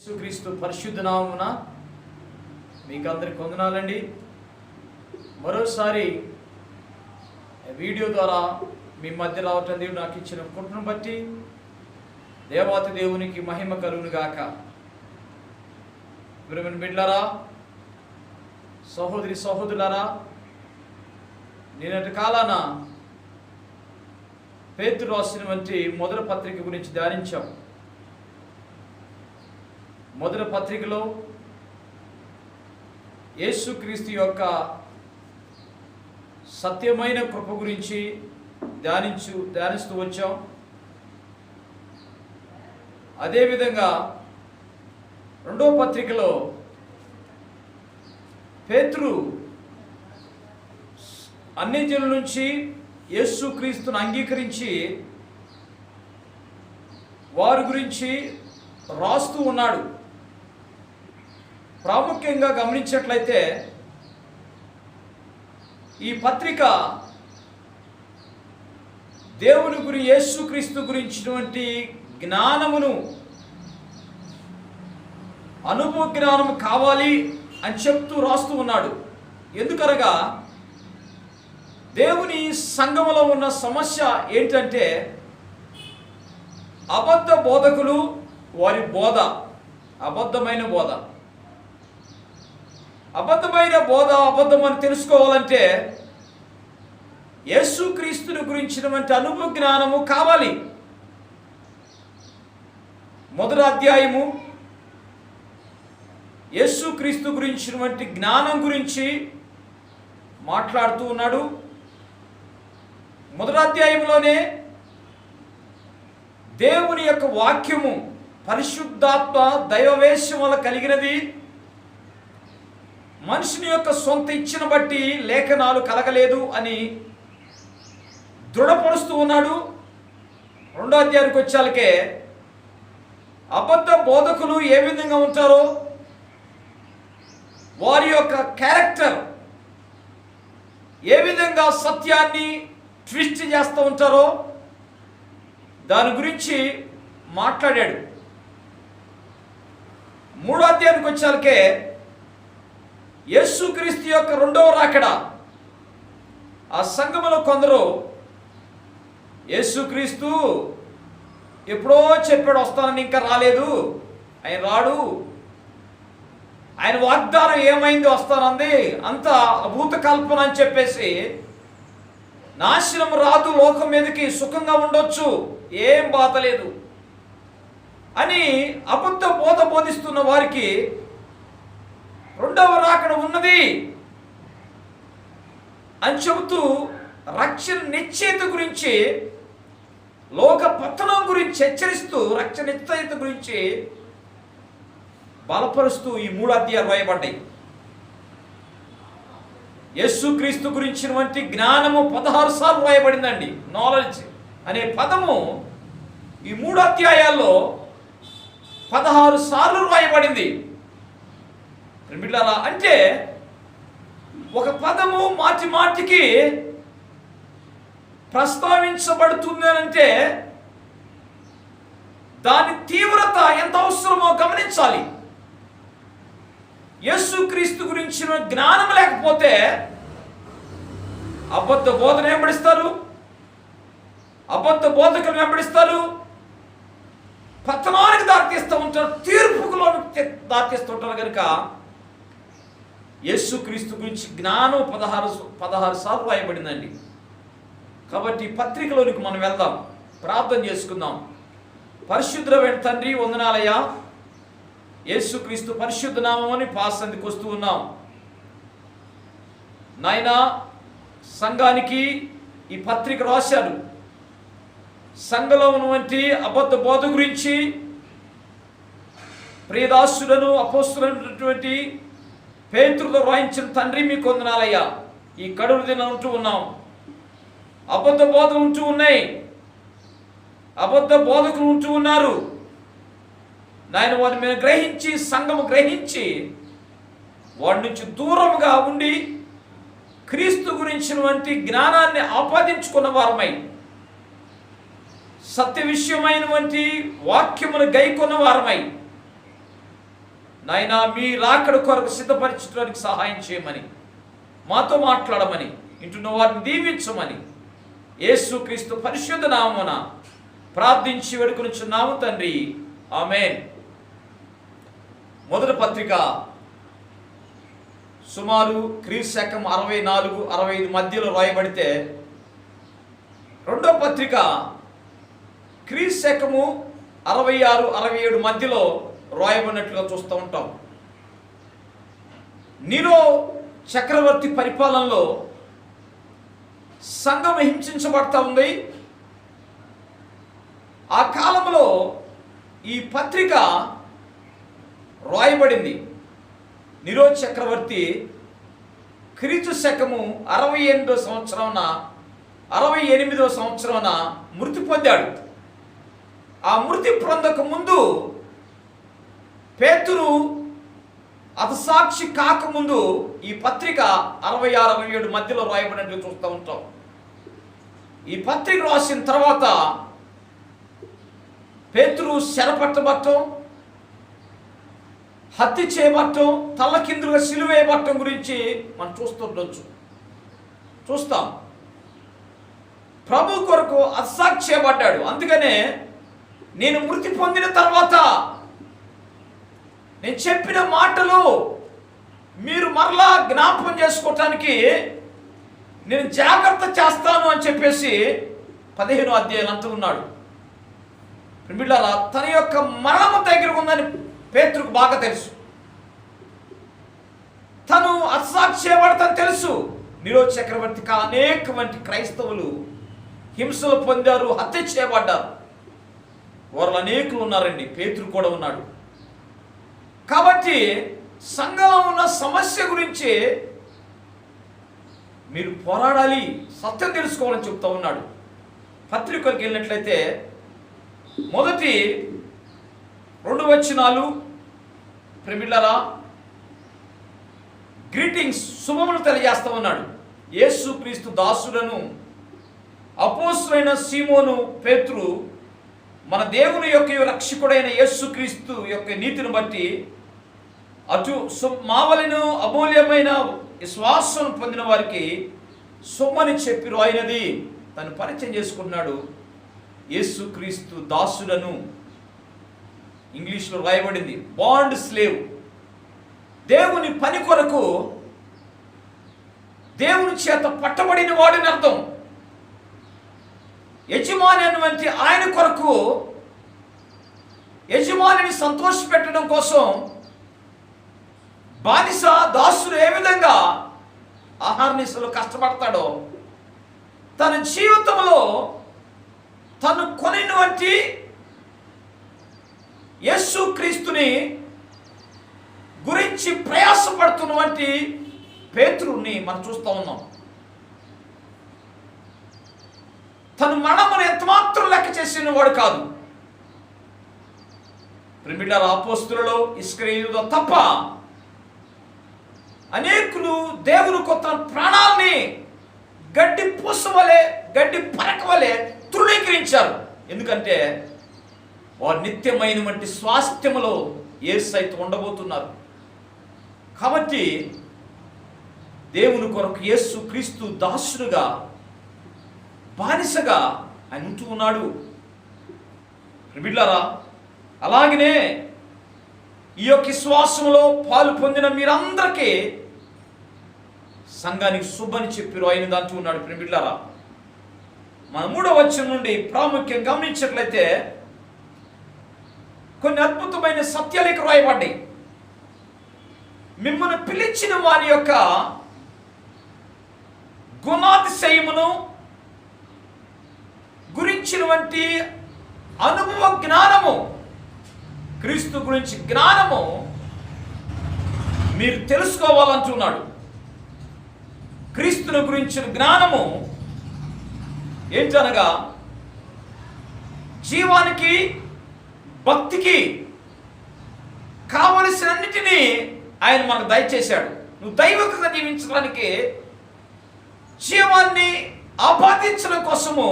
యేసుక్రీస్తు పరిశుద్ధ నామమున మీకు అందరికి వందనాలండి. మరోసారి వీడియో ద్వారా మీ మధ్య రావటం దేవుడు నాకు ఇచ్చిన కృపను బట్టి దేవాతి దేవునికి మహిమ కలుగును గాక. ప్రియమైన బిడ్డలారా, సహోదరి సహోదరులారా, నిన్నటి కాలాన పేతురు రాసినటువంటి మొదటి పత్రిక గురించి ధ్యానించాం. మొదటి పత్రికలో యేసుక్రీస్తు యొక్క సత్యమైన కృప గురించి ధ్యానిస్తూ వచ్చాం. అదేవిధంగా రెండో పత్రికలో పేతురు అన్ని జనుల నుంచి యేసుక్రీస్తును అంగీకరించి వారి గురించి రాస్తూ ఉన్నాడు. ప్రాముఖ్యంగా గమనించినట్లయితే ఈ పత్రిక దేవుని గురించి యేసుక్రీస్తు గురించినటువంటి జ్ఞానమును, అనుభవ జ్ఞానం కావాలి అని చెప్తూ రాస్తూ ఉన్నాడు. ఎందుకనగా దేవుని సంఘములో ఉన్న సమస్య ఏంటంటే అబద్ధ బోధకులు, వారి బోధ అబద్ధమైన బోధ. అబద్ధం అని తెలుసుకోవాలంటే యేసుక్రీస్తుని గురించినటువంటి అనుభవ జ్ఞానము కావాలి. మొదటి అధ్యాయము యేసుక్రీస్తు గురించినటువంటి జ్ఞానం గురించి మాట్లాడుతూ ఉన్నాడు. మొదటి అధ్యాయంలోనే దేవుని యొక్క వాక్యము పరిశుద్ధాత్మ దైవవేశం వల్ల కలిగినది, మనుషుని యొక్క సొంత ఇచ్చిన బట్టి లేఖనాలు కలగలేదు అని దృఢపరుస్తూ ఉన్నాడు. రెండో అధ్యాయానికి వచ్చాలకే అబద్ధ బోధకులు ఏ విధంగా ఉంటారో, వారి యొక్క క్యారెక్టర్ ఏ విధంగా సత్యాన్ని ట్విస్ట్ చేస్తూ ఉంటారో దాని గురించి మాట్లాడాడు. మూడో అధ్యాయానికి వచ్చాలకే యేసుక్రీస్తు యొక్క రెండవ రాకడ. ఆ సంఘములో కొందరు యేసుక్రీస్తు ఎప్పుడో చెప్పాడు వస్తానని, ఇంకా రాలేదు, ఆయన రాడు, ఆయన వాగ్దానం ఏమైంది వస్తానంది, అంత అభూత కల్పన అని చెప్పేసి నాశనం రాదు, లోకం మీదకి సుఖంగా ఉండొచ్చు, ఏం బాధ లేదు అని అబద్ధ బోధ బోధిస్తున్న వారికి రెండవ రాకడ ఉన్నది అని చెబుతూ రక్షణ నిశ్చయిత గురించి, లోక పతనం గురించి హెచ్చరిస్తూ రక్షణ నిశ్చయిత గురించి బలపరుస్తూ ఈ మూడు అధ్యాయాలు రాయబడ్డాయి. యేసుక్రీస్తు గురించినటువంటి జ్ఞానము 16 సార్లు రాయబడిందండి. నాలెడ్జ్ అనే పదము ఈ మూడు అధ్యాయాల్లో 16 సార్లు రాయబడింది. అంటే ఒక పదము మాటి మాటికి ప్రస్తావించబడుతుంది అంటే దాని తీవ్రత ఎంత అవసరమో గమనించాలి. యేసుక్రీస్తు గురించిన జ్ఞానం లేకపోతే అబద్ధ బోధన వెంబడిస్తారు, అబద్ధ బోధకులు వెంబడిస్తారు, పతనానికి దారితీస్తూ ఉంటారు, తీర్పుకులో దారితీస్తూ ఉంటారు. కనుక యేసుక్రీస్తు గురించి జ్ఞానం 16 సార్లు రాయబడిందండి. కాబట్టి పత్రికలోనికి మనం వెళ్దాం, ప్రార్థన చేసుకుందాం. పరిశుద్ధమైన తండ్రి, వందనాలయ్యా, యేసుక్రీస్తు పరిశుద్ధ నామమని పాసందికి వస్తూ ఉన్నాం. నాయనా, సంఘానికి ఈ పత్రిక రాశారు. సంఘంలో ఉన్నటువంటి అబద్ధ బోధ గురించి ప్రియదాసులను అపోస్తులైనటువంటి పేతురుతో రాయించిన తండ్రి మీకు వందనాలయ్యా. ఈ కడుపు దినం ఉంటూ ఉన్నాం, అబద్ధ బోధ ఉంటూ ఉన్నాయి, అబద్ధ బోధకులు ఉంటూ ఉన్నారు నాయన. వారిని మేము గ్రహించి, సంఘము గ్రహించి వాడి నుంచి దూరంగా ఉండి క్రీస్తు గురించినటువంటి జ్ఞానాన్ని ఆపాదించుకున్న వారమై, సత్య విషయమైనటువంటి వాక్యమును గైకొన్న వారమై నాయనా మీ రాకడ కొరకు సిద్ధపరచడానికి సహాయం చేయమని, మాతో మాట్లాడమని, ఇంటున్న వారిని దీవించమని యేసుక్రీస్తు పరిశుద్ధ నామమున ప్రార్థించి వేడుకొనుచున్నాము తండ్రి. ఆమేన్. మొదటి పత్రిక సుమారు క్రీస్తు 64-65 మధ్యలో రాయబడితే, రెండో పత్రిక క్రీస్తు 66-67 మధ్యలో రాయబడినట్లుగా చూస్తూ ఉంటాం. నీరో చక్రవర్తి పరిపాలనలో సంఘం హింసించబడతా ఉంది. ఆ కాలంలో ఈ పత్రిక రాయబడింది. నీరో చక్రవర్తి క్రీస్తు 68వ సంవత్సరాన మృతి పొందాడు. ఆ మృతి పొందక ముందు పేతురు హతసాక్షి కాకముందు ఈ పత్రిక 66-67 మధ్యలో రాయబడినట్లు చూస్తూ ఉంటాం. ఈ పత్రిక రాసిన తర్వాత పేతురు చెరపట్టబట్టం, హత్య చేయబట్టం, తల్లకిందులుగా సిలువ వేయబట్టం గురించి మనం చూస్తాం. ప్రభు కొరకు హతసాక్షి చేయబడ్డాడు. అందుకనే నేను మృతి పొందిన తర్వాత నేను చెప్పిన మాటలు మీరు మరలా జ్ఞాపకం చేసుకోవటానికి నేను జాగ్రత్త చేస్తాను అని చెప్పేసి 15వ అధ్యాయం అంటూ ఉన్నాడు. బిడ్డలారా, తన యొక్క మరణము దగ్గర ఉందని పేతురుకు బాగా తెలుసు. తను హతసాక్షి చేయబడతాను తెలుసు. నీరో చక్రవర్తికి అనేక మంది క్రైస్తవులు హింసలు పొందారు, హత్య చేయబడ్డారు. వారు అనేకులు ఉన్నారండి, పేతురు కూడా ఉన్నాడు. కాబట్టి సంఘంలో ఉన్న సమస్య గురించి మీరు పోరాడాలి, సత్యం తెలుసుకోవాలని చెప్తా ఉన్నాడు. పత్రికలకు వెళ్ళినట్లయితే మొదటి 2 వచనాలు, ప్రియమిత్రులారా, గ్రీటింగ్స్, శుభములు తెలియజేస్తా ఉన్నాడు. యేసుక్రీస్తు దాసుడను అపోస్తలుడైన సీమోను పేతురు మన దేవుని యొక్క రక్షకుడైన యేసుక్రీస్తు యొక్క నీతిని బట్టి అటు మావలను అమూల్యమైన విశ్వాసం పొందిన వారికి సొమ్మని చెప్పి రాయినది తను పరిచయం చేసుకున్నాడు. యేసుక్రీస్తు దాసులను ఇంగ్లీష్లో రాయబడింది బాండ్ స్లేవ్. దేవుని పని కొరకు దేవుని చేత పట్టబడిన వాడిని అర్థం. యజమాని అన్నటువంటి ఆయన కొరకు, యజమానిని సంతోషపెట్టడం కోసం బానిస దాసుడు ఏ విధంగా ఆహారనిశలు కష్టపడతాడో, తన జీవితంలో తను కొనినటువంటి యేసుక్రీస్తుని గురించి ప్రయాసపడుతున్నటువంటి పేతురుని మనం చూస్తూ ఉన్నాం. తను మరణమును ఎంతమాత్రం లెక్క చేసిన వాడు కాదు. ప్రియమిత్రులారా, అపోస్తలులలో ఇస్కరియోతు తప్ప అనేకులు దేవుని కొత్త ప్రాణాలని గడ్డి పూసవలే, గడ్డి పరకవలే తృణీకరించారు. ఎందుకంటే వారు నిత్యమైనటువంటి స్వాస్థ్యములో యేసయ్యతో ఉండబోతున్నారు. కాబట్టి దేవుని కొరకు యేసుక్రీస్తు దాసుడుగా, బానిసగా ఆయన ఉంటూ ఉన్నాడు. బిడ్డలారా, అలాగనే ఈ యొక్క విశ్వాసంలో పాలు పొందిన మీరందరికీ సంఘానికి శుభని చెప్పి ఆయన అంటూ ఉన్నాడు. బిడ్డలారా, మన 3వ వచనం నుండి ప్రాముఖ్యం గమనించినట్లయితే కొన్ని అద్భుతమైన సత్యాలకు రాయబడ్డాయి. మిమ్మల్ని పిలిచిన వారి యొక్క గుణాతిశయమును గురించినటువంటి అనుభవ జ్ఞానము, క్రీస్తు గురించి జ్ఞానము మీరు తెలుసుకోవాలంటున్నాడు. క్రీస్తుని గురించిన జ్ఞానము ఏంటనగా జీవానికి, భక్తికి కావలసినన్నిటినీ ఆయన మనకు దయచేశాడు. నువ్వు దైవకత జీవించడానికి, జీవాన్ని ఆపాదించడం కోసము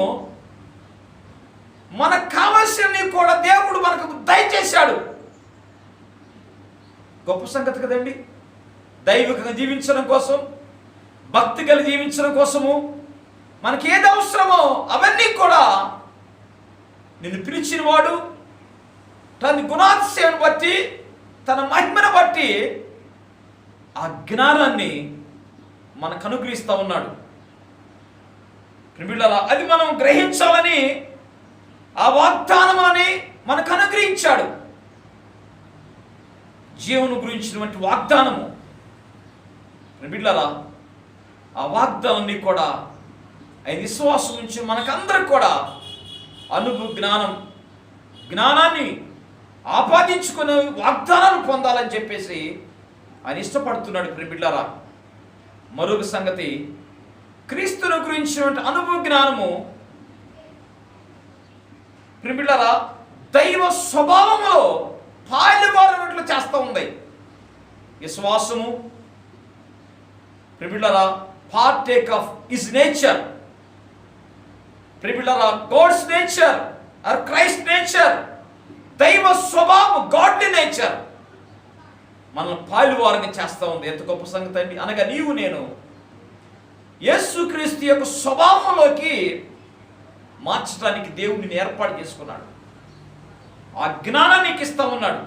మనకు కావలసినవి కూడా దేవుడు మనకు దయచేశాడు. గొప్ప సంగతి కదండి. దైవికంగా జీవించడం కోసం, భక్తి కలిగి జీవించడం కోసము మనకి ఏది అవసరమో అవన్నీ కూడా నిన్ను పిలిచిన వాడు తన గుణాతిశయాన్ని బట్టి, తన మహిమను బట్టి ఆ జ్ఞానాన్ని మనకు అనుగ్రహిస్తూ ఉన్నాడు. ప్రియులారా, అది మనం గ్రహించాలని ఆ వాగ్దానములని మనకు అనుగ్రహించాడు. జీవను గురించినటువంటి వాగ్దానము. ప్రియులారా, ఆ వాగ్దానాన్ని కూడా ఆయన విశ్వాసం నుంచి మనకందరికి కూడా జ్ఞానాన్ని ఆపాదించుకుని వాగ్దానాలు పొందాలని చెప్పేసి ఆయన ఇష్టపడుతున్నాడు. ప్రియులారా, మరొక సంగతి, క్రీస్తును గురించినటువంటి అనుభవ జ్ఞానము ప్రియులారా దైవ స్వభావంలో పాలువారినట్లు చేస్తూ ఉంది. విశ్వాసము ప్రియులారా పార్టేక్ ఆఫ్ హిస్ నేచర్. ప్రియులారా, God's nature or Christ nature, దైవ స్వభావం, గాడ్లీ నేచర్ మనల్ని పాలువారిని చేస్తూ ఉంది. ఎంత గొప్ప సంగతి అండి. అనగా నీవు నేను యేసుక్రీస్తు యొక్క స్వభావంలోకి మార్చడానికి దేవుడిని ఏర్పాటు చేసుకున్నాడు. ఆ జ్ఞానాన్ని నీకు ఇస్తా ఉన్నాడు.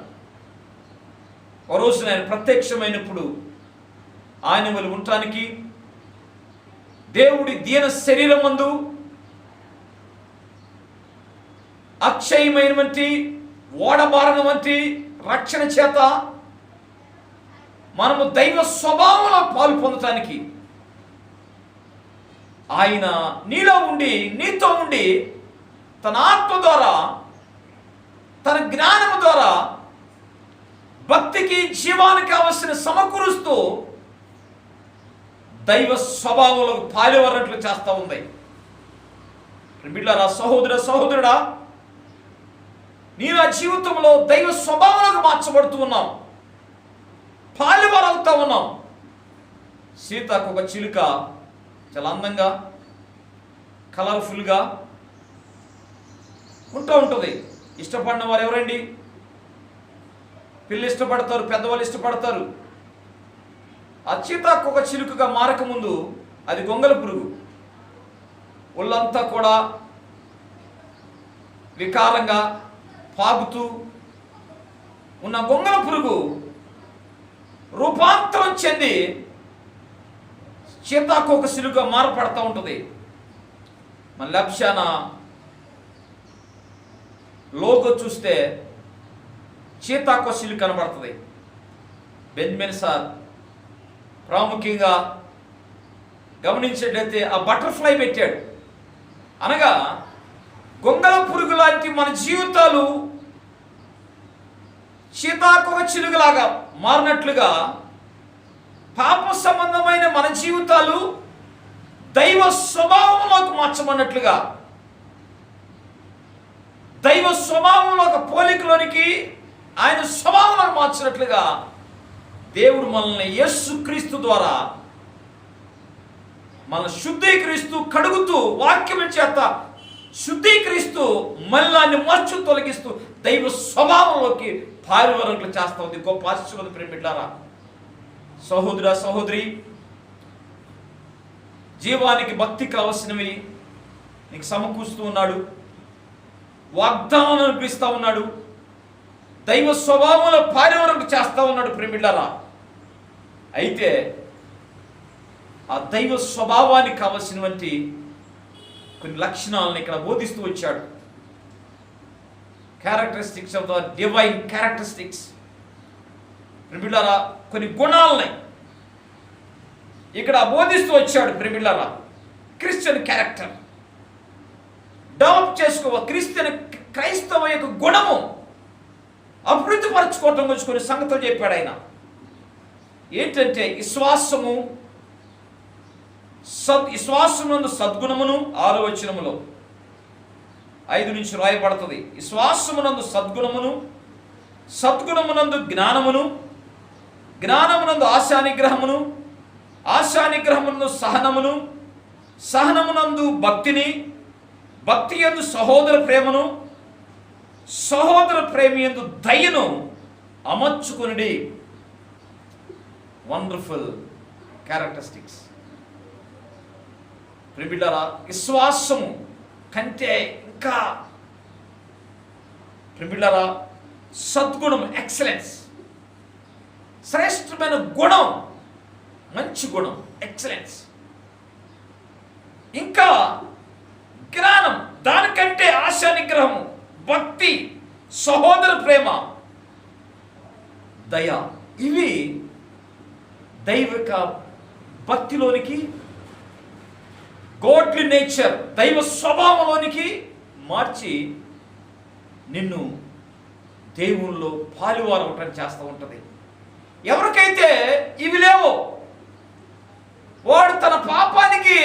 ఓ రోజు ఆయన ప్రత్యక్షమైనప్పుడు ఆయన వల్ల ఉండటానికి దేవుడి దీన శరీరం మందు అక్షయమైనటువంటి ఓడబారణ వంటి రక్షణ చేత మనము దైవ స్వభావంలో పాలు పొందటానికి ఆయన నీలో ఉండి, నీతో ఉండి, తన ఆత్మ ద్వారా, తన జ్ఞానము ద్వారా భక్తికి, జీవానికి కావలసిన సమకూరుస్తూ దైవ స్వభావంలో పాలువరట్లు చేస్తూ ఉంది. బిడ్డలారా, సహోదరుడా, నీ నా జీవితంలో దైవ స్వభావంలోకి మార్చబడుతూ ఉన్నాం, పాలువరవుతా ఉన్నాం. సీతకు ఒక చిలుక చాలా అందంగా, కలర్ఫుల్గా ఉంటుంది. ఇష్టపడిన వారు ఎవరండి? పిల్లలు ఇష్టపడతారు, పెద్దవాళ్ళు ఇష్టపడతారు. ఆ సీతాకొక చిలుకగా మారకముందు అది గొంగళ పురుగు. ఒళ్ళంతా కూడా వికారంగా పాగుతూ ఉన్న గొంగళ పురుగు రూపాంతరం చెంది సీతాకోక చిలుక మారపడుతూ ఉంటుంది. మన లక్ష్యాన లోగో చూస్తే సీతాకోక చిలుక కనబడుతుంది. బెంజమిన్ సార్ ప్రాముఖ్యంగా గమనించేటైతే ఆ బటర్ఫ్లై పెట్టాడు. అనగా గొంగళ పురుగు లాంటి మన జీవితాలు సీతాకోక చిలుకలాగా మారినట్లుగా పాప సంబంధమైన మన జీవితాలు దైవ స్వభావంలోకి మార్చమన్నట్లుగా, దైవ స్వభావంలో ఒక పోలికలోనికి ఆయన స్వభావంలోకి మార్చినట్లుగా దేవుడు మనల్ని యేసుక్రీస్తు ద్వారా మన శుద్ధీకరిస్తూ, కడుగుతూ, వాక్యం చేత శుద్ధీకరిస్తూ, మల్లాన్ని మార్చు తొలగిస్తూ దైవ స్వభావంలోకి పాలువరట్లు చేస్తూ ఉంది. గొప్ప ఆశీర్వాదం ప్రేమిట్లారా, సహోదర సహోదరి, జీవానికి భక్తి కావలసినవి నీకు సమకూరుస్తూ ఉన్నాడు. వాగ్దానాలను అనిపిస్తూ ఉన్నాడు. దైవ స్వభావంలో పాలువరకు చేస్తూ ఉన్నాడు ప్రేమిట్లారా. అయితే ఆ దైవ స్వభావానికి కావలసినటువంటి కొన్ని లక్షణాలను ఇక్కడ బోధిస్తూ వచ్చాడు. Characteristics of the divine characteristics. ప్రిమిళ్ళారా, కొన్ని గుణాలని ఇక్కడ బోధిస్తూ వచ్చాడు. ప్రిమిళ్ళారా, క్రిస్టియన్ క్యారెక్టర్ డెవలప్ చేసుకో, క్రైస్తవ యొక్క గుణము అభివృద్ధి పరచుకోవటం గురించి కొన్ని సంగతులు చెప్పాడు ఆయన. ఏంటంటే విశ్వాసమునందు సద్గుణమును, 6వ వచనములో 5 నుంచి రాయబడుతుంది. విశ్వాసమునందు సద్గుణమును, సద్గుణమునందు జ్ఞానమును, జ్ఞానమునందు ఆశానిగ్రహమును, ఆశానిగ్రహమునందు సహనమును, సహనమునందు భక్తిని, భక్తి యందు సహోదర ప్రేమను, సహోదర ప్రేమ యందు దయను అమర్చుకొనుడి. Wonderful characteristics. ప్రియబిడ్డలారా, విశ్వాసము కంటే ఇంకా ప్రియబిడ్డలారా సద్గుణం, ఎక్సలెన్స్, శ్రేష్టమైన గుణం, మంచి గుణం, ఎక్సలెన్స్. ఇంకా జ్ఞానం, దానికంటే ఆశా నిగ్రహము, భక్తి, సహోదర ప్రేమ, దయ, ఇవి దైవిక భక్తిలోనికి, గాడ్లీ నేచర్, దైవ స్వభావంలోనికి మార్చి నిన్ను దేవుల్లో పాలువారు అవటం చేస్తూ ఉంటుంది. ఎవరికైతే ఇవి లేవో వాడు తన పాపానికి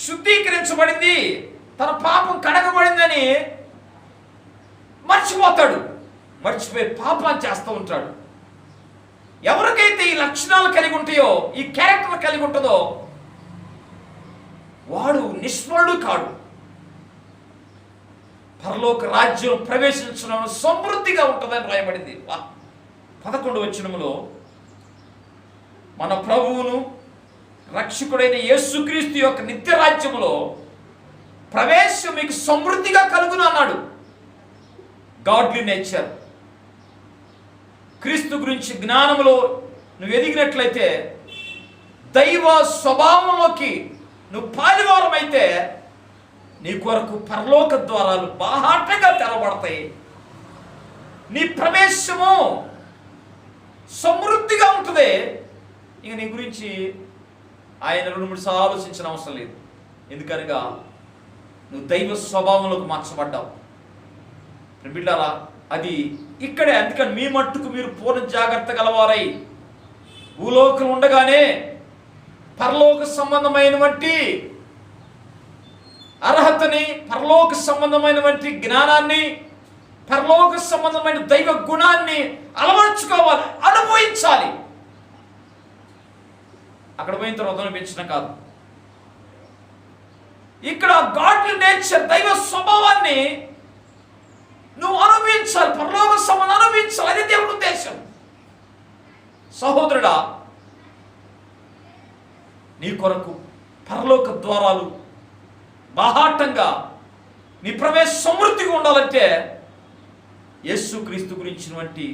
శుద్ధీకరించబడింది, తన పాపం కడగబడిందని మర్చిపోతాడు, మర్చిపోయి పాపాన్ని చేస్తూ ఉంటాడు. ఎవరికైతే ఈ లక్షణాలు కలిగి ఉంటాయో, ఈ క్యారెక్టర్ కలిగి ఉంటుందో వాడు నిష్ఫలుడు కాడు. పరలోక రాజ్యం ప్రవేశించడం సమృద్ధిగా ఉంటుందని రాయబడింది. 11వ వచనములో మన ప్రభువును రక్షకుడైన యేసుక్రీస్తు యొక్క నిత్య రాజ్యములో ప్రవేశం మీకు సమృద్ధిగా కలుగును అన్నాడు. గాడ్లీ నేచర్, క్రీస్తు గురించి జ్ఞానములో నువ్వు ఎదిగినట్లయితే, దైవ స్వభావంలోకి నువ్వు పాలివారమైతే నీ కొరకు పరలోక ద్వారాలు బాహాటంగా తెరవబడతాయి. నీ ప్రవేశము సమృద్ధిగా ఉంటుంది. ఇక నీ గురించి ఆయన 2-3 సార్లు ఆలోచించిన అవసరం లేదు. ఎందుకనగా నువ్వు దైవ స్వభావంలోకి మార్చబడ్డావు. బిడ్డలారా, అది ఇక్కడే. అందుకని మీ మట్టుకు మీరు పూర్ణ జాగ్రత్త గలవారై భూలోకం ఉండగానే పరలోక సంబంధమైనటువంటి అర్హతని, పరలోక సంబంధమైనటువంటి జ్ఞానాన్ని, పరలోక సంబంధమైన దైవ గుణాన్ని అలవర్చుకోవాలి, అనుభవించాలి. అక్కడ పోయిన తర్వాత అనుభవించడం కాదు. ఇక్కడ గాడ్లీ నేచర్, దైవ స్వభావాన్ని నువ్వు అనుభవించాలి, పరలోక సంబంధం అనుభవించాలి. అది దేవుడి ఉద్దేశం. సహోదరుడా, నీ కొరకు పరలోక ద్వారాలు బాహాటంగా నీ ప్రవేశ సమృద్ధిగా ఉండాలంటే యేసుక్రీస్తు గురించినటువంటి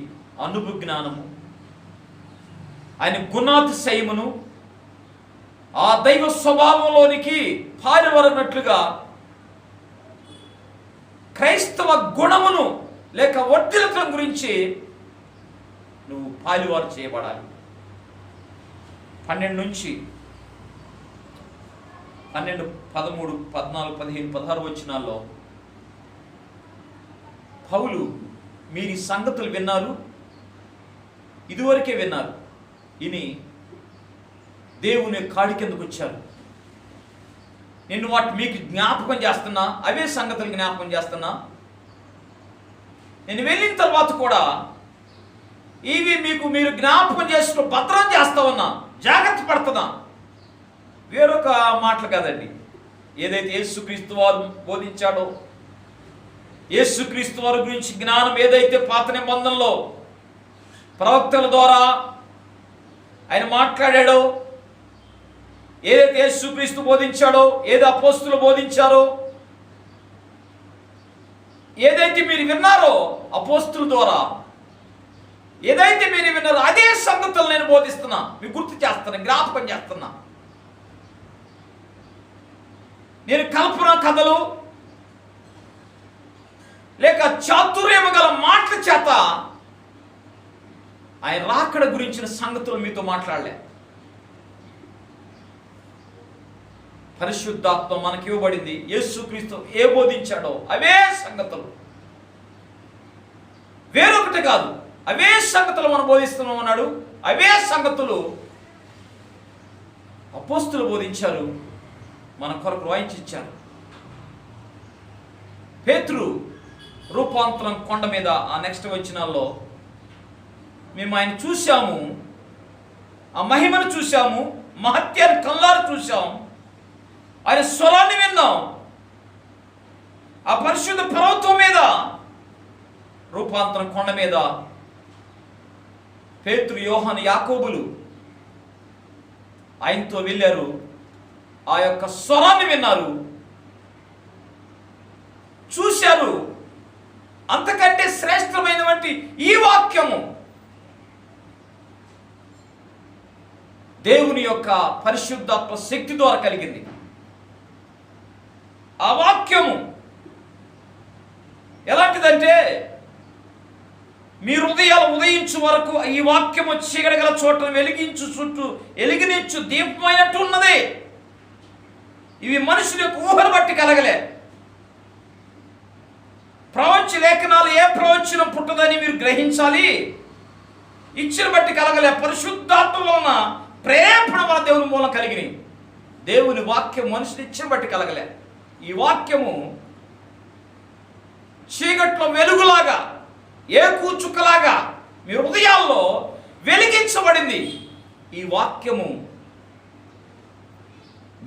అనుభవ జ్ఞానము, ఆయన గుణాతిశయమును, ఆ దైవ స్వభావంలోనికి పారివరనట్లుగా క్రైస్తవ గుణమును లేక వర్ధిల్లతం గురించి నువ్వు పాలివారు చేయబడాలి. 12 నుంచి 12, 13, 14, 15, 16 వచనాల్లో పౌలు మీరు ఈ సంగతులు విన్నారు, ఇదివరకే విన్నారు, ఇని దేవుని కాడి కిందకు వచ్చారు. నేను వాటి మీకు జ్ఞాపకం చేస్తున్నా, అవే సంగతులు జ్ఞాపకం చేస్తున్నా. నేను వెళ్ళిన తర్వాత కూడా ఇవి మీరు జ్ఞాపకం చేసుకుని భద్రం చేస్తా ఉన్నా, జాగ్రత్త పడుతున్నా. వేరొక మాటలు కాదండి. ఏదైతే యేసుక్రీస్తు వారు బోధించాడో, యేసుక్రీస్తు వారి గురించి జ్ఞానం ఏదైతే పాత నిబంధనలో ప్రవక్తల ద్వారా ఆయన మాట్లాడాడో, ఏదైతే యేసుక్రీస్తు బోధించాడో, ఏది అపోస్తులు బోధించారో, ఏదైతే మీరు విన్నారో అపోస్తుల ద్వారా, ఏదైతే మీరు విన్నారో అదే సంగతులు నేను బోధిస్తున్నా, మీకు గుర్తు చేస్తున్నా, జ్ఞాపకం చేస్తున్నా. నేను కల్పన కథలు లేక చాతుర్యము గల మాటల చేత ఆయన రాకడ గురించిన సంగతులు మీతో మాట్లాడలే. పరిశుద్ధాత్మ మనకి ఇవ్వబడింది. యేసుక్రీస్తు ఏ బోధించాడో అవే సంగతులు, వేరొకటి కాదు, అవే సంగతులు మనం బోధిస్తున్నాం అన్నాడు. అవే సంగతులు అపోస్తులు బోధించారు, మన కొరకు వాయించారు. పేతురు రూపాంతరం కొండ మీద ఆ నెక్స్ట్ వచనాల్లో మేము ఆయన చూశాము, ఆ మహిమను చూశాము, మహత్యాన్ని కళ్ళారు చూశాము, ఆయన స్వరాన్ని విన్నాం. ఆ పరిశుద్ధ పర్వతం మీద, రూపాంతరం కొండ మీద పేతురు, యోహాను, యాకోబులు ఆయనతో వెళ్ళారు. ఆ యొక్క స్వరాన్ని విన్నారు, చూశారు. అంతకంటే శ్రేష్టమైనటువంటి ఈ వాక్యము దేవుని యొక్క పరిశుద్ధాత్మ శక్తి ద్వారా కలిగింది. ఆ వాక్యము ఎలాంటిదంటే, మీ హృదయాలు ఉదయించు వరకు ఈ వాక్యము చీకటిగల చోట వెలిగించు, చుట్టూ ఎలిగినిచ్చు దీపమైనట్టు ఉన్నది. ఇవి మనుషుల యొక్క ఊహను బట్టి కలగలే. ప్రవచ లేఖనాలు ఏ ప్రవచనం పుట్టదని మీరు గ్రహించాలి. ఇచ్చిన బట్టి కలగలే, పరిశుద్ధాత్మ వలన ప్రేరేపణ వలన దేవుని మూలం కలిగినాయి. దేవుని వాక్యం మనుషులు ఇచ్చిన బట్టి కలగలే. ఈ వాక్యము చీకట్లో వెలుగులాగా, ఏ కూచుక్కలాగా మీ హృదయాల్లో వెలిగించబడింది. ఈ వాక్యము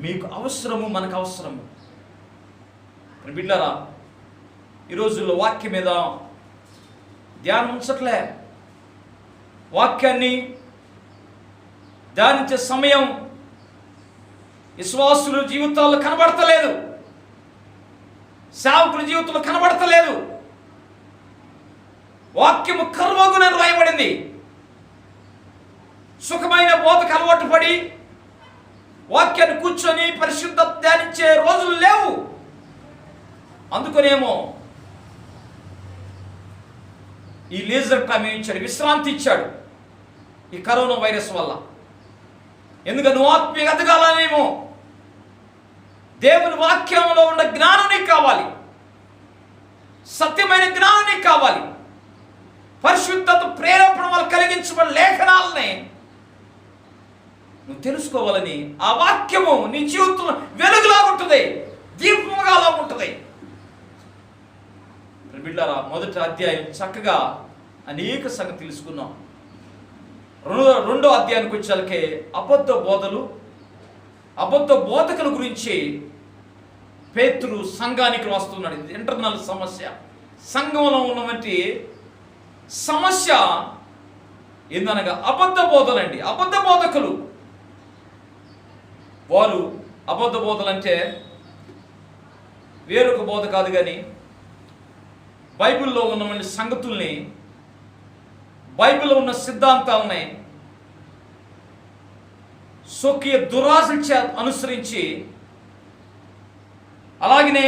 మీకు అవసరము, మనకు అవసరము. బిడ్డలారా, ఈ రోజుల్లో వాక్యం మీద ధ్యానం ఉంచట్లే. వాక్యాన్ని ధ్యానించే సమయం విశ్వాసుల జీవితాల్లో కనబడతలేదు, సేవకుల జీవితంలో కనబడతలేదు. వాక్యము కరువగునని రాయబడింది. సుఖమైన బోధకు అలవాటు పడి వాక్యాన్ని కూర్చొని పరిశుద్ధ ధ్యానించే రోజులు లేవు. అందుకనేమో ఈ లీజర్ టైం ఇచ్చాడు, విశ్రాంతి ఇచ్చాడు ఈ కరోనా వైరస్ వల్ల. ఎందుకంటే నువ్వు ఆత్మీయ ఎదగాలనేమో దేవుని వాక్యంలో ఉన్న జ్ఞానం నీకు కావాలి, సత్యమైన జ్ఞానం నీకు కావాలి. పరిశుద్ధత ప్రేరేపణ వల్ల కలిగించబడిన లేఖనాలని నువ్వు తెలుసుకోవాలని ఆ వాక్యము నీ జీవితంలో వెలుగులా ఉంటుంది, దీపముగా ఉంటుంది. బిడ్డలారా, మొదటి అధ్యాయం చక్కగా అనేక సంగతి తెలుసుకున్నాం. రెండో అధ్యాయానికి వచ్చేసరికి అబద్ధ బోధలు, అబద్ధ బోధకుల గురించి పేతురు సంఘానికి వస్తున్నాడు. ఇది ఇంటర్నల్ సమస్య, సంఘంలో ఉన్నటువంటి సమస్య ఏందనగా అబద్ధ బోధలండి. అబద్ధ బోధకులు వారు అబద్ధ బోధలు అంటే వేరొక బోధ కాదు, కానీ బైబిల్లో ఉన్నటువంటి సంగతుల్ని, బైబిల్లో ఉన్న సిద్ధాంతాలని స్వకీయ దురాశ అనుసరించి, అలాగనే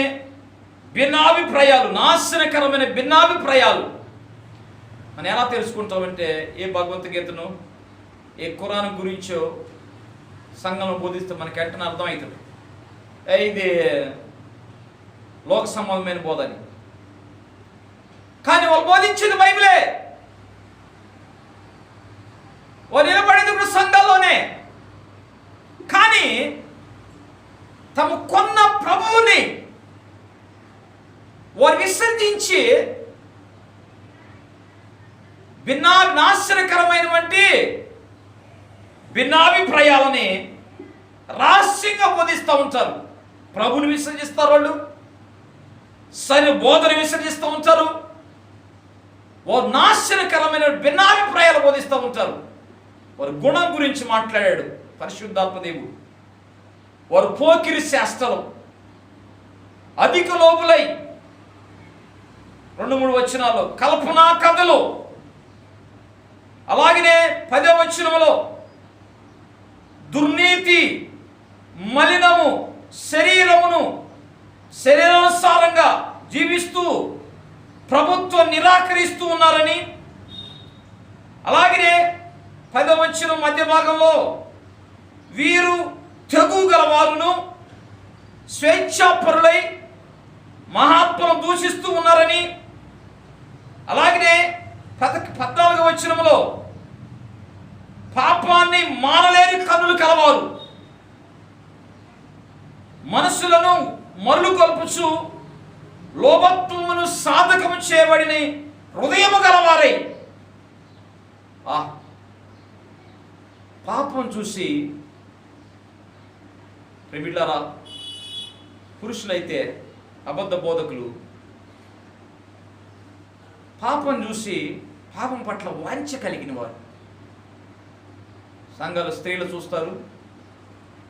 భిన్నాభిప్రాయాలు, నాశనకరమైన భిన్నాభిప్రాయాలు. మనం ఎలా తెలుసుకుంటామంటే, ఏ భగవద్గీతను, ఏ ఖురాన్ గురించో సంఘంలో బోధిస్తే మనకి వెంటనే అర్థమవుతుంది, ఇది లోక సంబంధమైన బోధ అని. కానీ వాళ్ళు బోధించింది బైబిలే. వారు నిలబడేది ఇప్పుడు సంఘాల్లోనే. కానీ తమ కొన్న ప్రభువుని వారు విసర్జించి నాశనకరమైనటువంటి భిన్నాభిప్రాయాలని రహస్యంగా బోధిస్తూ ఉంటారు. ప్రభుని విసర్జిస్తారు, వాళ్ళు సరి బోధను విసర్జిస్తూ ఉంటారు. వారు నాశనకరమైన భిన్నాభిప్రాయాలు బోధిస్తూ ఉంటారు. వారు గుణం గురించి మాట్లాడాడు పరిశుద్ధాత్మదేవుడు. వారు పోకిరి శాస్త్రం, అధిక లోబులై 2-3 వచనాలు కల్పనా కథలు, అలాగనే 10వ వచనంలో దుర్నీతి, మలినము, శరీరానుసారంగా జీవిస్తూ ప్రభుత్వం నిరాకరిస్తూ ఉన్నారని, అలాగనే 10వ వచనం మధ్య భాగంలో వీరు తెగు గలవారును స్వేచ్ఛాపరులై మహాత్మను దూషిస్తూ ఉన్నారని, అలాగనే 14వ వచనంలో పాపాన్ని మానలేని కన్నులు కలవారు, మనసులను మరులు కొల్పుచు లోభత్వమును సాధకము చేయబడిన హృదయము గలవారై. పాపం చూసి ప్రేమిళ్ళారా, పురుషులైతే అబద్ధ బోధకులు పాపం చూసి పాపం పట్ల వాంఛ కలిగిన వారు, సంఘాలు స్త్రీలు చూస్తారు,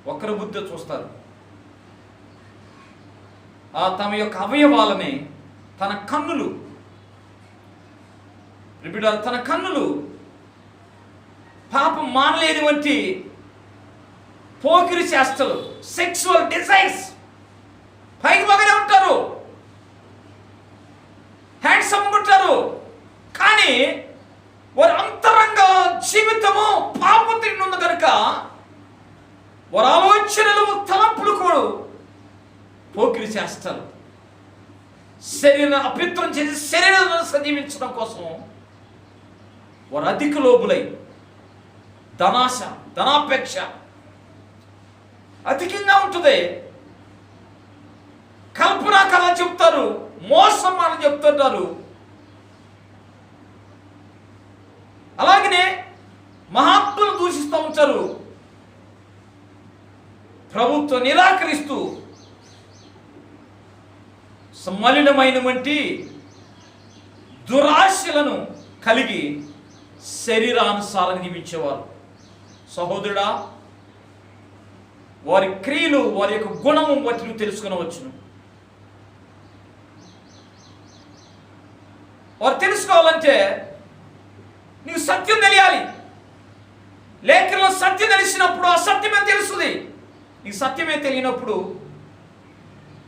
వక్ర బుద్ధి చూస్తారు. తమ యొక్క అవయవాలని తన కన్నులు పాపం మానలేనివంటి పోకిరి చేష్టలు, సెక్సువల్ డిజైర్స్, పైకి బాగానే ఉంటారు, హ్యాండ్సమ్ ఉంటారు, కానీ వారి అంతరంగ జీవితము పాపం ఉంది కనుక వారి ఆలోచనలు తలంపులు కూడా పోకిరి చేస్తారు. శరీరాన్ని అపవిత్రం చేసి శరీరాన్ని సజీవించడం కోసం వారు అధిక లోబులై ధనాశ, ధనాపేక్ష అధికంగా ఉంటుంది. కల్పనా కథ చెప్తారు, మోసం అని చెప్తుంటారు. అలాగనే మహాత్ములు దూషిస్తూ ఉంటారు. ప్రభుత్వం నిరాకరిస్తూ మలినమైనటువంటి దురాశలను కలిగి శరీరానుసారం జీవించేవారు. సహోదరుడా, వారి క్రియలు, వారి యొక్క గుణము బట్టి తెలుసుకునవచ్చును. వారు తెలుసుకోవాలంటే నీకు సత్యం తెలియాలి. లేఖనంలో సత్యం తెలిసినప్పుడు ఆ సత్యమే తెలుస్తుంది. నీకు సత్యమే తెలియనప్పుడు,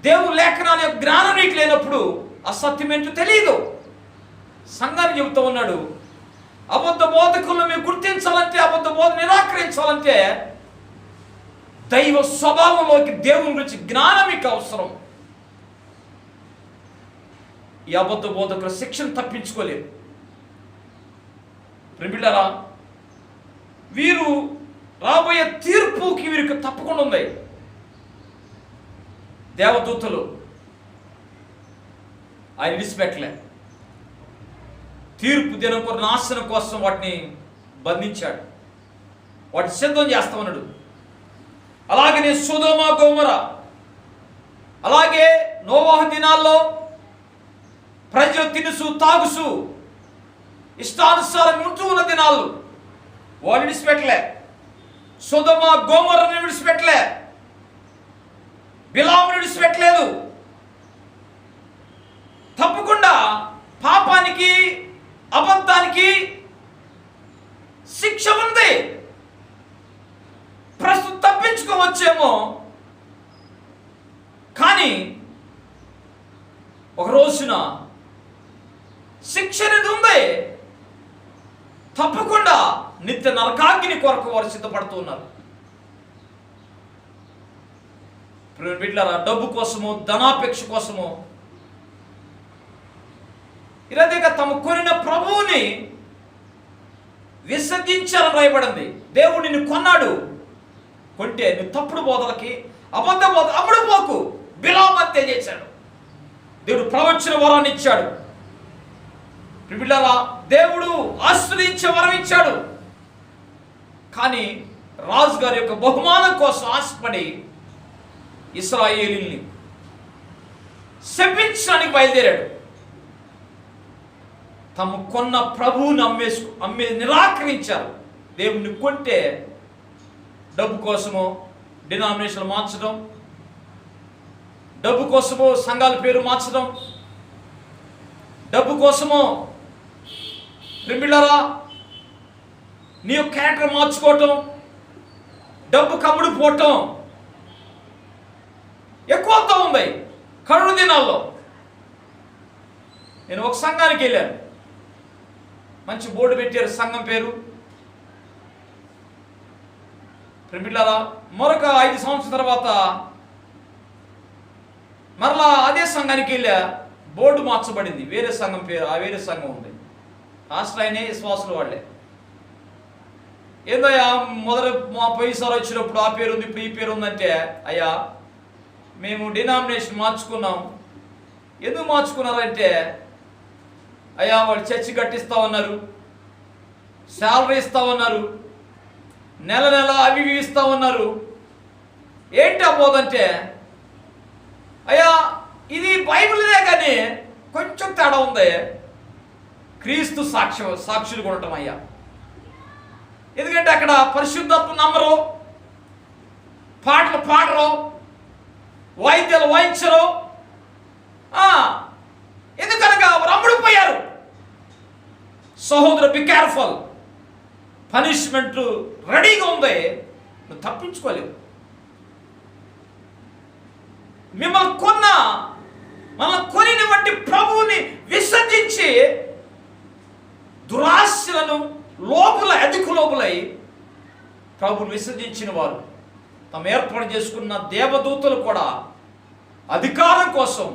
దేవుడు లేఖనాల యొక్క జ్ఞానం నీకు లేనప్పుడు ఆ సత్యం ఏంటో తెలియదు. సంఘాన్ని చెబుతూ ఉన్నాడు, అబద్ధ బోధకులను మీరు గుర్తించాలంటే, అబద్ధ బోధ నిరాకరించాలంటే దైవ స్వభావంలోకి దేవుని గురించి జ్ఞానం మీకు అవసరం. ఈ అబద్ధ బోధకుల శిక్షను తప్పించుకోలేరు. ప్రియులారా, వీరు రాబోయే తీర్పుకి వీరికి తప్పకుండా ఉంది. దేవదూతలు ఆయన విడిచిపెట్టలే. తీర్పు దినం కొరకు నాశనం కోసం వాటిని బంధించాడు, వాటిని సిద్ధం చేస్తామన్నాడు. అలాగనే సొదొమ గొమొర, అలాగే నోవాహు దినాల్లో ప్రజలు తినుసు తాగుసు ఇష్టానుసారం ఉంటూ ఉన్న దినాలు వాళ్ళు విడిచిపెట్టలే. సొదొమ గొమొరని విడిచిపెట్టలే, బిలామును విడిచిపెట్టలేదు. తప్పకుండా పాపానికి, అబద్ధానికి శిక్ష ఉంది. ప్రస్తుతం తప్పించుకోవచ్చేమో, కానీ ఒక రోజున శిక్ష అనేది ఉంది. తప్పకుండా నిత్య నరకాగ్ని కొరకు వారు సిద్ధపడుతూ ఉన్నారు. బిడ్డలారా, డబ్బు కోసము, ధనాపేక్ష కోసము ఇలాగా తమ కొనిన ప్రభువుని విసర్జించాలని రాయబడింది. దేవుడు నిన్ను కొన్నాడు. కొంటే నువ్వు తప్పుడు బోధలకి, అబద్ధ బోధ అమ్ముడు పోకు. బిలామంతే చేశాడు. దేవుడు ప్రవచన వరాన్ని ఇచ్చాడు. బిడ్డలారా, దేవుడు ఆశ్రయించే వరం ఇచ్చాడు. కానీ రాజుగారి యొక్క బహుమానం కోసం ఆశపడి ఇశ్రాయేలీయుల్ని శపించడానికి బయలుదేరాడు. తమ కొన్న ప్రభువుని నిరాకరించారు. దేవుణ్ణి కొంటే డబ్బు కోసమో డినామినేషన్ మార్చడం, డబ్బు కోసమో సంఘాల పేరు మార్చడం, డబ్బు కోసమో ప్రిమిళరా నీ యొక్క క్యారెక్టర్ మార్చుకోవటం, డబ్బు కమ్ముడు పోవటం ఎక్కువతో ఉంది కరుణ దినాల్లో. నేను ఒక సంఘానికి వెళ్ళాను. మంచి బోర్డు పెట్టారు సంఘం పేరు. ప్రిమిళరా మరొక 5 సంవత్సరాల తర్వాత మరలా అదే సంఘానికి వెళ్ళా. బోర్డు మార్చబడింది, వేరే సంఘం పేరు. ఆ వేరే సంఘం ఉంది. ఆశ్రయనే విశ్వాసులు వాళ్ళే. ఏదో మా పోయినసారి వచ్చినప్పుడు ఆ పేరు ఉంది, ఇప్పుడు ఈ పేరు ఉందంటే, అయ్యా మేము డినామినేషన్ మార్చుకున్నాం. ఎందుకు మార్చుకున్నారంటే, అయ్యా వాళ్ళు చర్చి కట్టిస్తా ఉన్నారు, శాలరీ ఇస్తా ఉన్నారు, నెల నెల అవి ఇస్తా ఉన్నారు. ఏంటి అబోదంటే, అయ్యా ఇది బైబిల్దే కానీ కొంచెం తేడా ఉంది. క్రీస్తు సాక్షులు కొనటం. అయ్యా ఎందుకంటే అక్కడ పరిశుద్ధాత్మ నమ్మరు, పాటలు పాడరు, వాయిద్యాలు వాయించరు. ఎందుకనగా వారు అమ్ముడుపోయారు. సహోదరు, బి కేర్ఫుల్. పనిష్మెంట్ రెడీగా ఉంది, నువ్వు తప్పించుకోలేవు. మిమ్మల్ని కొనిన వంటి ప్రభువుని విసర్జించి దురాశలను అధిక లోపులై ప్రభువుని విసర్జించిన వారు, తాము ఏర్పాటు చేసుకున్న దేవదూతలు కూడా అధికారం కోసం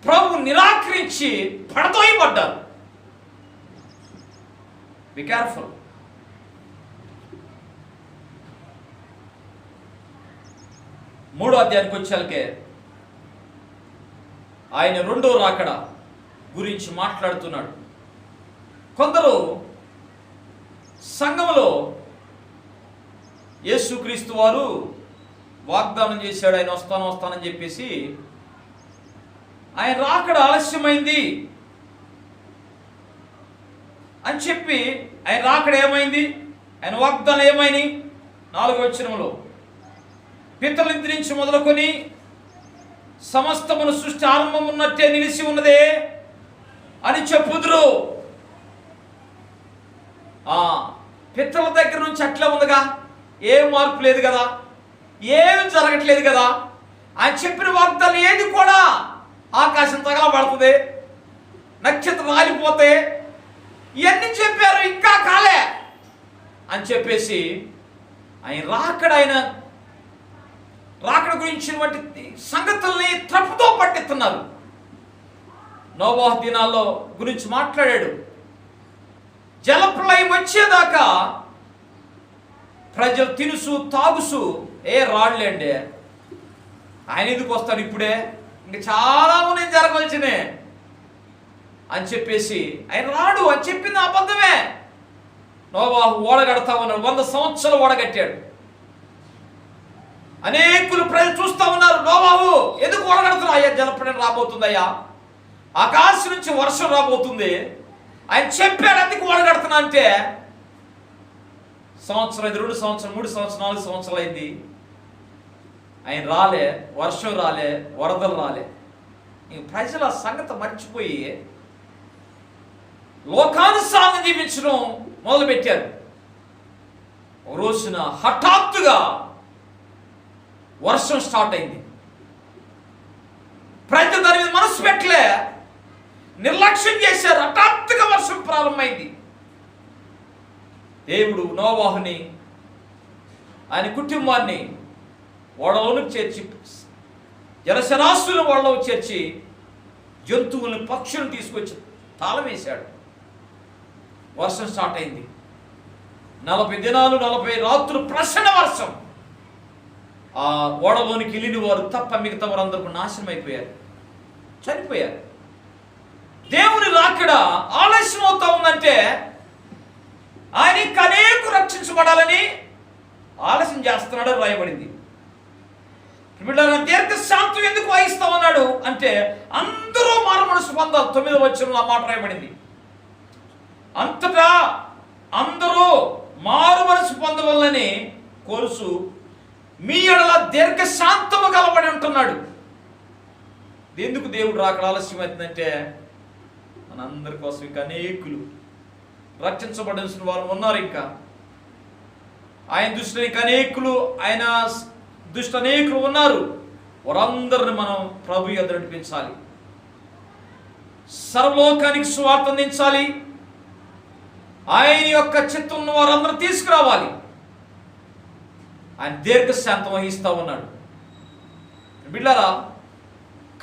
ప్రభు నిరాకరించి పడతోయబడ్డారు. Be careful. మూడో అధ్యాయానికి వచ్చాకే ఆయన రెండో రాకడ గురించి మాట్లాడుతున్నాడు. కొందరు సంఘములో యేసుక్రీస్తు వారు వాగ్దానం చేశాడు, ఆయన వస్తానని చెప్పేసి, ఆయన రాకడ ఆలస్యమైంది అని చెప్పి, ఆయన రాకడ ఏమైంది, ఆయన వాగ్దానం ఏమైంది? 4వ వచనంలో, పితరుల నుంచి మొదలుకొని సమస్తమును సృష్టి ఆరంభం ఉన్నట్టే నిలిచి ఉన్నదే అని చెప్పుదురు. పితరుల దగ్గర నుంచి అట్లా ఉందిగా, ఏం మార్పు లేదు కదా, ఏమి జరగట్లేదు కదా. ఆయన చెప్పిన వాగ్దానం ఏది కూడా ఆకాశం తగలబడుతుంది, నక్షత్రం రాలిపోతే, ఇవన్నీ చెప్పారు, ఇంకా కాలే అని చెప్పేసి ఆయన రాకడ గురించినటువంటి సంగతుల్ని తప్పుతో పట్టిస్తున్నారు. నోవాహు దినాల్లో గురించి మాట్లాడాడు. జలప్రలయం వచ్చేదాకా ప్రజలు తినుసు తాగుసు రాళ్ళండి, ఆయన ఎందుకు వస్తాడు ఇప్పుడే, ఇంకా చాలా ఉన్నాయి జరగవలసినే అని చెప్పేసి ఆయన రాడు అని చెప్పింది అబద్ధమే. నోవాహు ఓడగడతా ఉన్నాడు, 100 సంవత్సరాలు ఓడగట్టాడు. అనేకులు ప్రజలు చూస్తూ ఉన్నారు, నోవాహు ఎందుకు ఓడగడుతున్నా? అయ్యా జలప్రలయం రాబోతుందయ్యా, ఆకాశం నుంచి వర్షం రాబోతుంది, ఆయన చెప్పాడు ఎందుకు ఓడగడుతున్నా అంటే, సంవత్సరం అయింది, 2 సంవత్సరం, 3 సంవత్సరం, 4 సంవత్సరాలు అయింది, ఆయన రాలే, వర్షం రాలే, వరదలు రాలే. ఇంక ప్రజలు ఆ సంగతి మర్చిపోయి లోకానుసారం జీవించడం మొదలుపెట్టారు. ఒక రోజున హఠాత్తుగా వర్షం స్టార్ట్ అయింది. ప్రజలు దాని మీద మనసు పెట్టలే, నిర్లక్ష్యం చేశారు. హఠాత్తుగా వర్షం ప్రారంభమైంది. దేవుడు నోవాహుని, ఆయన కుటుంబాన్ని ఓడలోనికి చేర్చి, జలశరాశులను ఓడలోకి చేర్చి, జంతువులను పక్షులను తీసుకొచ్చి తాళం వేశాడు. వర్షం స్టార్ట్ అయింది. 40 దినాలు 40 రాత్రులు ప్రసన్న వర్షం. ఆ ఓడలోనికి వెళ్ళిన వారు తప్ప మిగతా వారందరూ నాశనం అయిపోయారు, చనిపోయారు. దేవుని రాకడ ఆలస్యం అవుతా ఉందంటే ఆయన అనేకు రక్షించబడాలని ఆలస్యం చేస్తున్నాడు రాయబడింది. దీర్ఘశాంతం ఎందుకు వహిస్తా ఉన్నాడు అంటే, అందరూ మారు మనసు పొందాలి. 9వ వచనంలో ఆ మాట రాయబడింది. అంతటా అందరూ మారు మనసు పొందవలని కోరుసు మీ ఎడల దీర్ఘశాంతము కలబడి ఉంటున్నాడు. ఎందుకు దేవుడు రాకడ ఆలస్యం అవుతుందంటే, మనందరి కోసం ఇంకా అనేకులు రక్షించబడాల్సిన వారు ఉన్నారు. ఇంకా ఆయన దృష్టిలో ఇంకా అనేకులు, ఆయన దృష్టి అనేకులు ఉన్నారు. వారందరిని మనం ప్రభు యొద్ద నడిపించాలి, సర్వలోకానికి సువార్త అందించాలి. ఆయన యొక్క చిత్తం ఉన్న వారందరూ తీసుకురావాలి. ఆయన దీర్ఘశాంతం వహిస్తూ ఉన్నాడు బిడ్డలారా.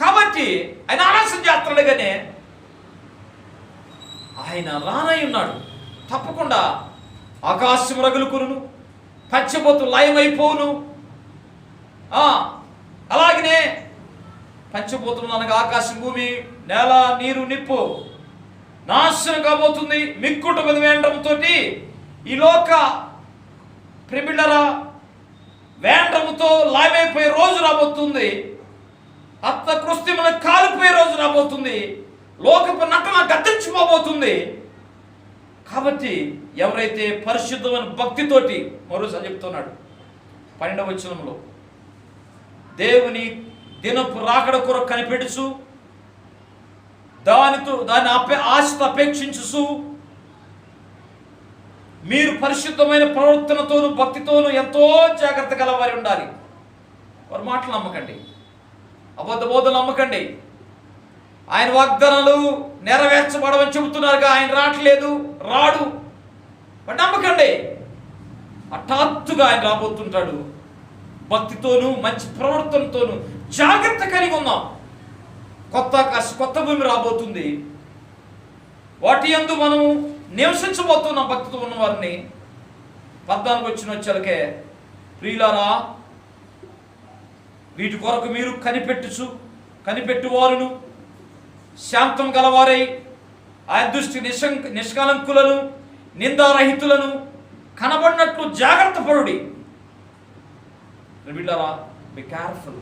కాబట్టి ఆయన ఆలస్యం చేస్తున్నాడు, కానీ ఆయన రానై ఉన్నాడు. తప్పకుండా ఆకాశం రగులు కురును, పంచభూతులు లయమైపోవును. అలాగనే పంచభూతులు అనగా ఆకాశం, భూమి, నేల, నీరు, నిప్పు నాశనం కాబోతుంది. మిక్కుట వేండ్రంతో ఈ లోక ప్రిబిళ్ళరా వేండ్రముతో లయమైపోయే రోజు రాబోతుంది. అత్త కృత్యములను కాలిపోయే రోజు రాబోతుంది. లోకపు నటన గద్దించిపోబోతుంది. కాబట్టి ఎవరైతే పరిశుద్ధమైన భక్తితోటి, మరోసారి చెప్తున్నాడు 12వ వచనంలో, దేవుని దినపు రాకడ కొరకు కనిపెడుచు దాని ఆశతో అపేక్షించు మీరు పరిశుద్ధమైన ప్రవర్తనతోను భక్తితోను ఎంతో జాగ్రత్త గలవారి ఉండాలి. వారి మాటలు నమ్మకండి, అబద్ధ బోధలు నమ్మకండి. ఆయన వాగ్దానాలు నెరవేర్చబడవని చెబుతున్నారుగా, ఆయన రాడు. బట్ నమ్మకండి, హఠాత్తుగా ఆయన రాబోతుంటాడు. భక్తితోనూ మంచి ప్రవర్తనతోనూ జాగ్రత్త కలిగి ఉన్నాం. కొత్త ఆకాశం, కొత్త భూమి రాబోతుంది. వాటి యందు మనం నివసించబోతున్నాం భక్తితో ఉన్న వారిని. 14 వచ్చేలకే, ప్రియులారా, వీటి కొరకు మీరు కనిపెట్టువారును శాంతం గలవారై ఆయన దృష్టి నిష్కలంకులను నిందారహితులను కనబడినట్లు జాగ్రత్త పడుడి. వీళ్ళారా, బి కేర్ఫుల్.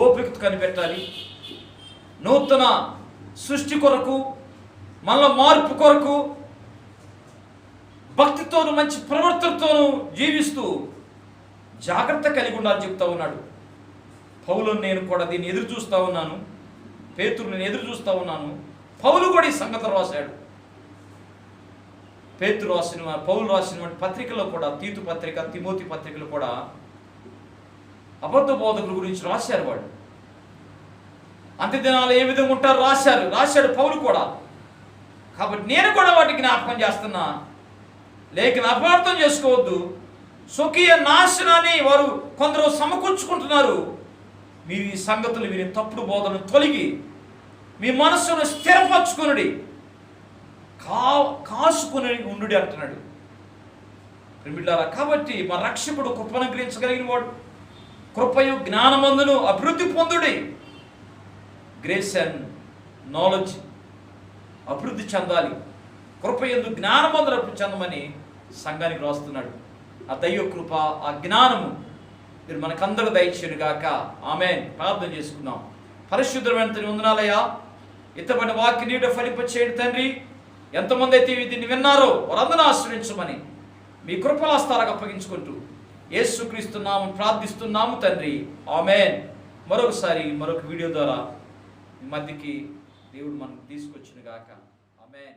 ఓపికతో కనిపెట్టాలి. నూతన సృష్టి కొరకు, మనలో మార్పు కొరకు భక్తితోను మంచి ప్రవర్తనతోనూ జీవిస్తూ జాగ్రత్త కలిగి ఉండాలని చెప్తా ఉన్నాడు. పౌలు నేను కూడా దీన్ని ఎదురు చూస్తూ ఉన్నాను, పేతురు నేను ఎదురు చూస్తూ ఉన్నాను. పౌలు కూడా ఈ సంగతి రాశాడు. పౌలు రాసిన పత్రికలో కూడా, తీతు పత్రిక, తిమోతి పత్రికలు కూడా అబద్ధ బోధకుల గురించి రాశారు. వాడు అంత్యదినాలు ఏ విధంగా ఉంటారో రాశాడు పౌలు కూడా. కాబట్టి నేను కూడా వాటికి జ్ఞాపకం చేస్తున్నా. లేఖను అపార్థం చేసుకోవద్దు. స్వకీయ నాశనాన్ని వారు కొందరు సమకూర్చుకుంటున్నారు. మీరు ఈ సంగతులు విని తప్పుడు బోధను తొలగి మీ మనస్సును స్థిరపరచుకునుడి, కాసుకుని ఉండు అంటున్నాడు. బిడ్డలారా, కాబట్టి మా రక్షకుడు కృపను గ్రహించగలిగిన వాడు. కృపయు జ్ఞానమందును అభివృద్ధి పొందుడి. గ్రేస్ అండ్ నాలెడ్జ్ అభివృద్ధి చెందాలి. కృపయందు జ్ఞానమందును అభివృద్ధి చెందమని సంఘానికి రాస్తున్నాడు. ఆ దైవ కృప, ఆ జ్ఞానము మీరు మనకందరూ దయచేయును గాక. ఆమేన్. ప్రార్థన చేసుకుందాం. పరిశుద్ధమైన తండ్రి, వందనాలయ్యా. ఇతబడిన వాక్య నీడ ఫలింపచేయండి తండ్రి. ఎంతమంది అయితే దీన్ని విన్నారో వారందరూ ఆశ్రయించమని మీ కృపలాస్తాలకు అప్పగించుకుంటూ యేసుక్రీస్తు నామమున ప్రార్థిస్తున్నాము తండ్రి. ఆమేన్. మరొకసారి మరొక వీడియో ద్వారా మీ మధ్యకి దేవుడు మనకు తీసుకొచ్చును గాక. ఆమేన్.